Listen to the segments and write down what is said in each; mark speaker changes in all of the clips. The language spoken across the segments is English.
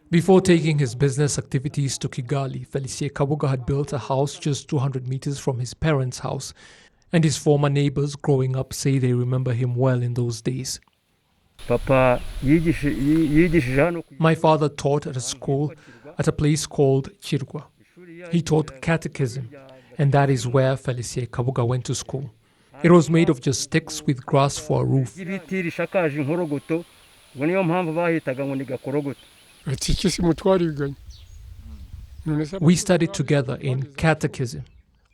Speaker 1: Before taking his business activities to Kigali, Felicien Kabuga had built a house just 200 meters from his parents' house, and his former neighbors growing up say they remember him well in those days. My father taught at a school at a place called Chirwa. He taught catechism, and that is where Felicien Kabuga went to school. It was made of just sticks with grass for a roof. We studied together in catechism.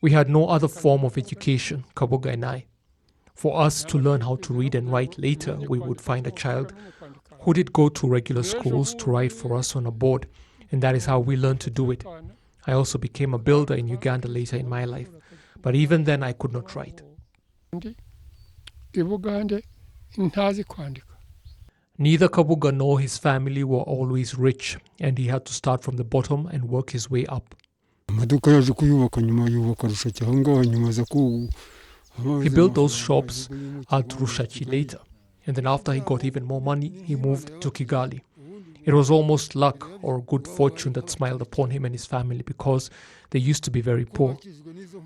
Speaker 1: We had no other form of education, Kabuga and I. For us to learn how to read and write later, we would find a child who did go to regular schools to write for us on a board, and that is how we learned to do it. I also became a builder in Uganda later in my life, but even then I could not write. Neither Kabuga nor his family were always rich, and he had to start from the bottom and work his way up. He built those shops at Rushachi later, and then after he got even more money, he moved to Kigali. It was almost luck or good fortune that smiled upon him and his family because they used to be very poor.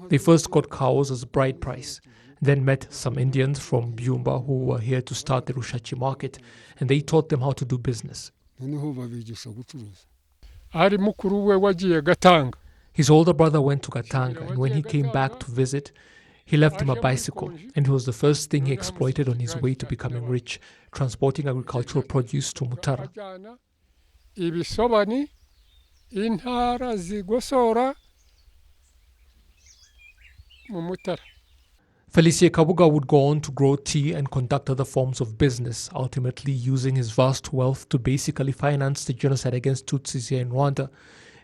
Speaker 1: They first got cows as a bride price, then met some Indians from Byumba who were here to start the Rushachi market, and they taught them how to do business. His older brother went to Gatanga, and when he came back to visit, he left him a bicycle, and it was the first thing he exploited on his way to becoming rich, transporting agricultural produce to Mutara. Felicien Kabuga would go on to grow tea and conduct other forms of business, ultimately using his vast wealth to basically finance the genocide against Tutsis here in Rwanda.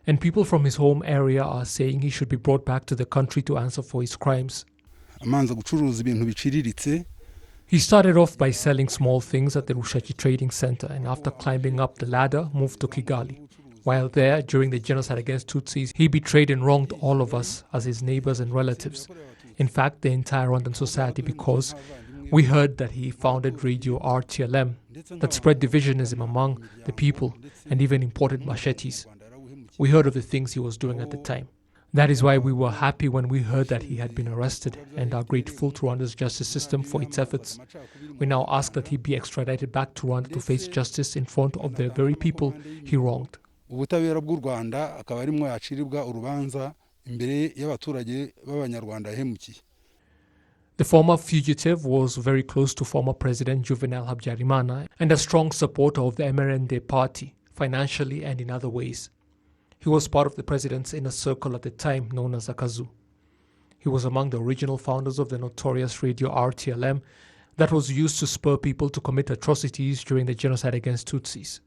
Speaker 1: And people from his home area are saying he should be brought back to the country to answer for his crimes. He started off by selling small things at the Rushachi Trading Center, and after climbing up the ladder, moved to Kigali. While there, during the genocide against Tutsis, he betrayed and wronged all of us as his neighbors and relatives. In fact, the entire Rwandan society, because we heard that he founded Radio RTLM that spread divisionism among the people and even imported machetes. We heard of the things he was doing at the time. That is why we were happy when we heard that he had been arrested and are grateful to Rwanda's justice system for its efforts. We now ask that he be extradited back to Rwanda to face justice in front of the very people he wronged. The former fugitive was very close to former President Juvenal Habyarimana and a strong supporter of the MRND party, financially and in other ways. He was part of the president's inner circle at the time, known as Akazu. He was among the original founders of the notorious Radio RTLM that was used to spur people to commit atrocities during the genocide against Tutsis.